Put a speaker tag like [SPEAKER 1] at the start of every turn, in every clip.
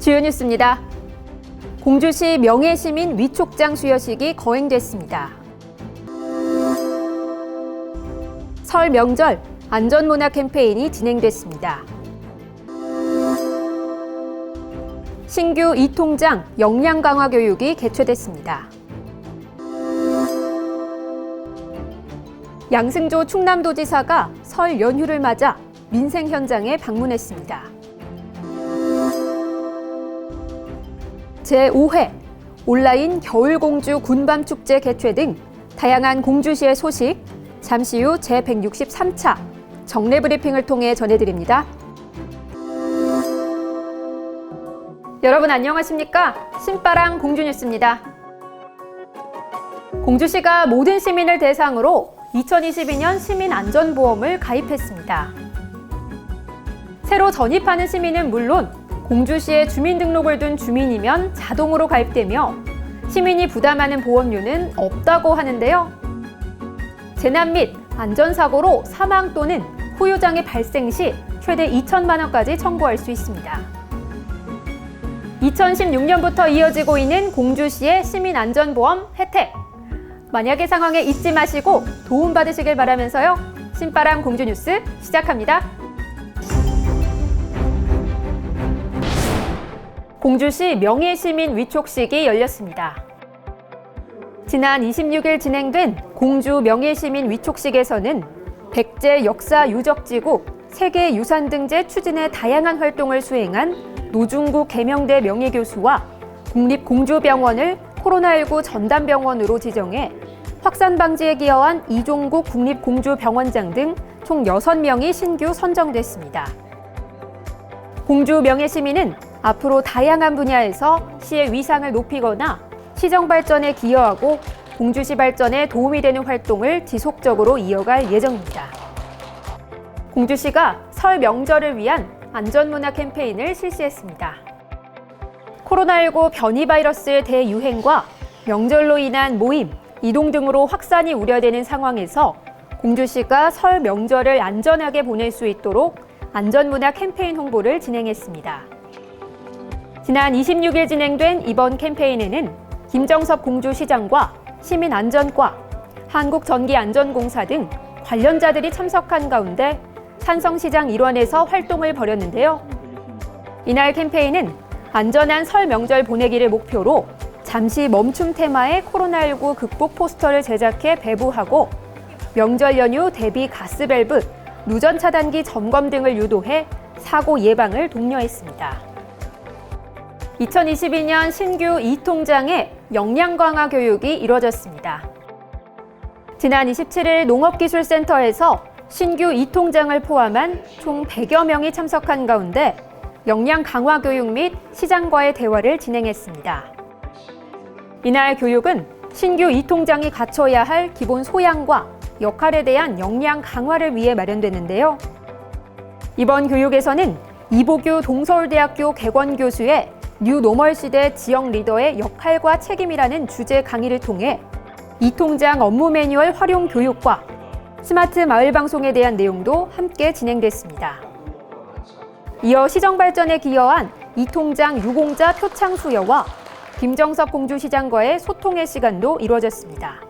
[SPEAKER 1] 주요 뉴스입니다. 공주시 명예시민 위촉장 수여식이 거행됐습니다. 설 명절 안전문화 캠페인이 진행됐습니다. 신규 이통장 역량 강화 교육이 개최됐습니다. 양승조 충남도지사가 설 연휴를 맞아 민생 현장에 방문했습니다. 제5회 온라인 겨울공주 군밤축제 개최 등 다양한 공주시의 소식, 잠시 후 제163차 정례 브리핑을 통해 전해드립니다. 여러분 안녕하십니까? 신바람 공주뉴스입니다. 공주시가 모든 시민을 대상으로 2022년 시민안전보험을 가입했습니다. 새로 전입하는 시민은 물론 공주시에 주민등록을 둔 주민이면 자동으로 가입되며 시민이 부담하는 보험료는 없다고 하는데요. 재난 및 안전사고로 사망 또는 후유장애 발생 시 최대 2천만 원까지 청구할 수 있습니다. 2016년부터 이어지고 있는 공주시의 시민안전보험 혜택. 만약의 상황에 잊지 마시고 도움받으시길 바라면서요. 신바람 공주뉴스 시작합니다. 공주시 명예시민 위촉식이 열렸습니다. 지난 26일 진행된 공주 명예시민 위촉식에서는 백제 역사 유적지구, 세계유산 등재 추진의 다양한 활동을 수행한 노중국 계명대 명예교수와 국립공주병원을 코로나19 전담병원으로 지정해 확산 방지에 기여한 이종국 국립공주병원장 등 총 6명이 신규 선정됐습니다. 공주 명예시민은 앞으로 다양한 분야에서 시의 위상을 높이거나 시정 발전에 기여하고 공주시 발전에 도움이 되는 활동을 지속적으로 이어갈 예정입니다. 공주시가 설 명절을 위한 안전문화 캠페인을 실시했습니다. 코로나19 변이 바이러스의 대유행과 명절로 인한 모임, 이동 등으로 확산이 우려되는 상황에서 공주시가 설 명절을 안전하게 보낼 수 있도록 안전문화 캠페인 홍보를 진행했습니다. 지난 26일 진행된 이번 캠페인에는 김정섭 공주시장과 시민안전과, 한국전기안전공사 등 관련자들이 참석한 가운데 산성시장 일원에서 활동을 벌였는데요. 이날 캠페인은 안전한 설 명절 보내기를 목표로 잠시 멈춤 테마의 코로나19 극복 포스터를 제작해 배부하고 명절 연휴 대비 가스밸브, 누전 차단기 점검 등을 유도해 사고 예방을 독려했습니다. 2022년 신규 이통장의 역량 강화 교육이 이뤄졌습니다. 지난 27일 농업기술센터에서 신규 이통장을 포함한 총 100여 명이 참석한 가운데 역량 강화 교육 및 시장과의 대화를 진행했습니다. 이날 교육은 신규 이통장이 갖춰야 할 기본 소양과 역할에 대한 역량 강화를 위해 마련됐는데요. 이번 교육에서는 이보규 동서울대학교 객원교수의 뉴노멀 시대 지역 리더의 역할과 책임이라는 주제 강의를 통해 이통장 업무 매뉴얼 활용 교육과 스마트 마을 방송에 대한 내용도 함께 진행됐습니다. 이어 시정 발전에 기여한 이통장 유공자 표창 수여와 김정섭 공주시장과의 소통의 시간도 이루어졌습니다.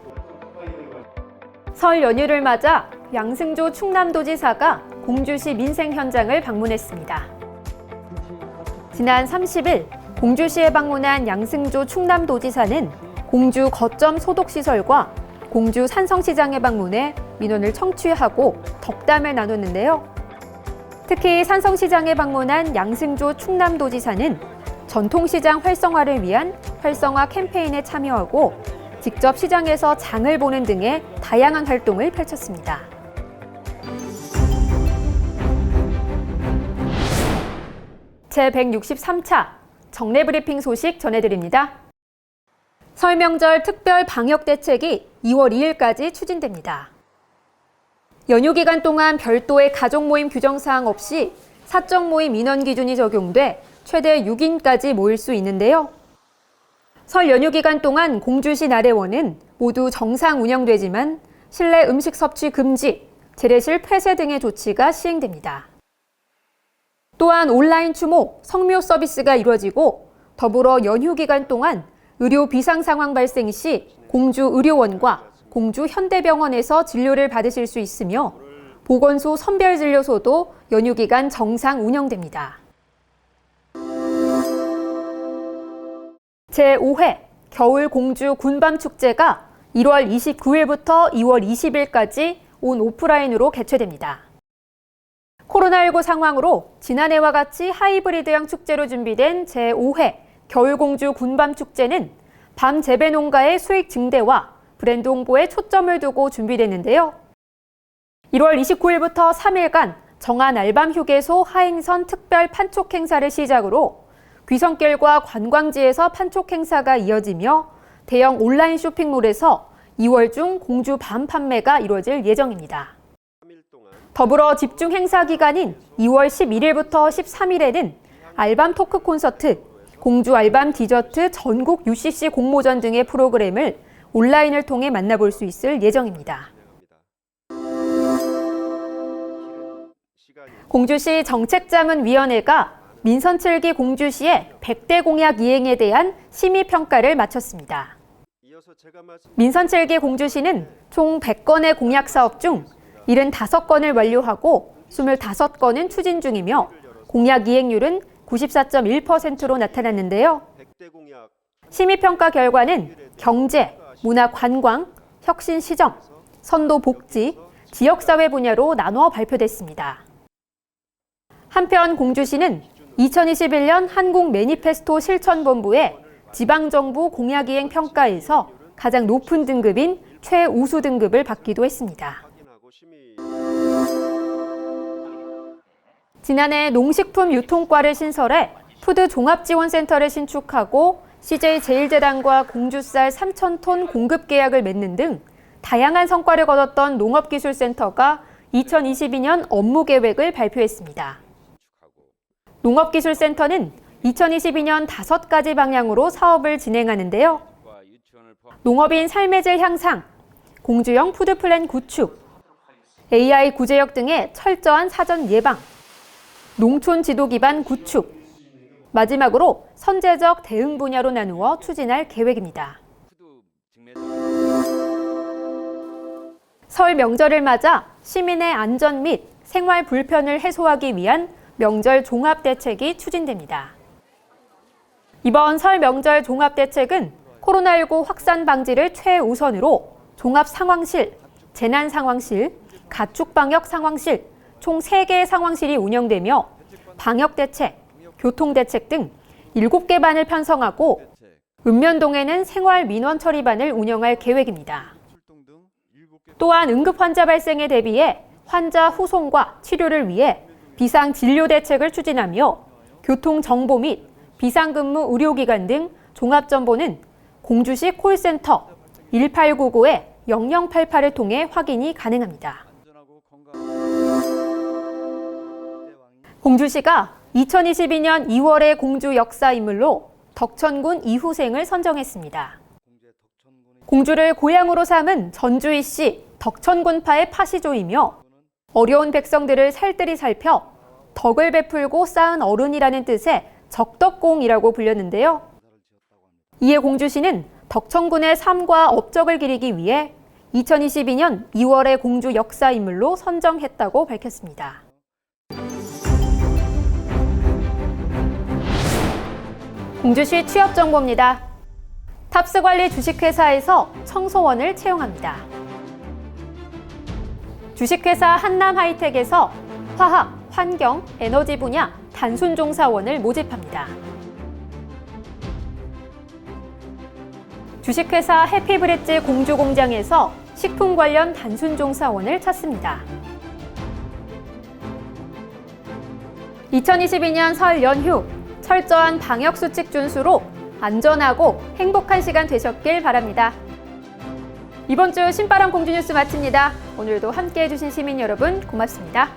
[SPEAKER 1] 설 연휴를 맞아 양승조 충남도지사가 공주시 민생 현장을 방문했습니다. 지난 30일 공주시에 방문한 양승조 충남도지사는 공주 거점 소독시설과 공주 산성시장에 방문해 민원을 청취하고 덕담을 나눴는데요. 특히 산성시장에 방문한 양승조 충남도지사는 전통시장 활성화를 위한 활성화 캠페인에 참여하고 직접 시장에서 장을 보는 등의 다양한 활동을 펼쳤습니다. 제163차 정례 브리핑 소식 전해드립니다. 설 명절 특별 방역 대책이 2월 2일까지 추진됩니다. 연휴 기간 동안 별도의 가족 모임 규정 사항 없이 사적 모임 인원 기준이 적용돼 최대 6인까지 모일 수 있는데요. 설 연휴 기간 동안 공주시 나래원은 모두 정상 운영되지만 실내 음식 섭취 금지, 재래실 폐쇄 등의 조치가 시행됩니다. 또 또한 온라인 추모, 성묘 서비스가 이루어지고 더불어 연휴 기간 동안 의료 비상 상황 발생 시 공주 의료원과 공주 현대병원에서 진료를 받으실 수 있으며 보건소 선별진료소도 연휴 기간 정상 운영됩니다. 제5회 겨울 공주 군밤축제가 1월 29일부터 2월 20일까지 온 오프라인으로 개최됩니다. 코로나19 상황으로 지난해와 같이 하이브리드형 축제로 준비된 제5회 겨울공주 군밤축제는 밤 재배 농가의 수익 증대와 브랜드 홍보에 초점을 두고 준비됐는데요. 1월 29일부터 3일간 정안 알밤 휴게소 하행선 특별 판촉 행사를 시작으로 귀성길과 관광지에서 판촉 행사가 이어지며 대형 온라인 쇼핑몰에서 2월 중 공주 밤 판매가 이루어질 예정입니다. 더불어 집중 행사 기간인 2월 11일부터 13일에는 알밤 토크 콘서트, 공주 알밤 디저트 전국 UCC 공모전 등의 프로그램을 온라인을 통해 만나볼 수 있을 예정입니다. 공주시 정책자문위원회가 민선 7기 공주시의 100대 공약 이행에 대한 심의평가를 마쳤습니다. 민선 7기 공주시는 총 100건의 공약 사업 중 75건을 완료하고 25건은 추진 중이며 공약 이행률은 94.1%로 나타났는데요. 심의평가 결과는 경제, 문화 관광, 혁신 시정, 선도 복지, 지역사회 분야로 나눠 발표됐습니다. 한편 공주시는 2021년 한국 매니페스토 실천본부의 지방정부 공약이행 평가에서 가장 높은 등급인 최우수 등급을 받기도 했습니다. 지난해 농식품 유통과를 신설해 푸드 종합지원센터를 신축하고 CJ제일제당과 공주쌀 3,000톤 공급 계약을 맺는 등 다양한 성과를 거뒀던 농업기술센터가 2022년 업무 계획을 발표했습니다. 농업기술센터는 2022년 5가지 방향으로 사업을 진행하는데요. 농업인 삶의 질 향상, 공주형 푸드플랜 구축, AI 구제역 등의 철저한 사전 예방, 농촌 지도 기반 구축, 마지막으로 선제적 대응 분야로 나누어 추진할 계획입니다. 설 명절을 맞아 시민의 안전 및 생활 불편을 해소하기 위한 명절 종합대책이 추진됩니다. 이번 설 명절 종합대책은 코로나19 확산 방지를 최우선으로 종합상황실, 재난상황실, 가축방역상황실, 총 3개의 상황실이 운영되며 방역대책, 교통대책 등 7개 반을 편성하고 읍면동에는 생활민원처리반을 운영할 계획입니다. 또한 응급환자 발생에 대비해 환자 후송과 치료를 위해 비상진료대책을 추진하며 교통정보 및 비상근무 의료기관 등 종합정보는 공주시 콜센터 1899-0088을 통해 확인이 가능합니다. 공주시가 2022년 2월의 공주 역사인물로 덕천군 이후생을 선정했습니다. 공주를 고향으로 삼은 전주희 씨 덕천군파의 파시조이며 어려운 백성들을 살뜰히 살펴 덕을 베풀고 쌓은 어른이라는 뜻의 적덕공이라고 불렸는데요. 이에 공주시는 덕천군의 삶과 업적을 기리기 위해 2022년 2월의 공주 역사인물로 선정했다고 밝혔습니다. 공주시 취업 정보입니다. 탑스관리 주식회사에서 청소원을 채용합니다. 주식회사 한남하이텍에서 화학, 환경, 에너지 분야 단순종사원을 모집합니다. 주식회사 해피브릿지 공주공장에서 식품 관련 단순종사원을 찾습니다. 2022년 설 연휴 철저한 방역수칙 준수로 안전하고 행복한 시간 되셨길 바랍니다. 이번 주 신바람 공주뉴스 마칩니다. 오늘도 함께해 주신 시민 여러분 고맙습니다.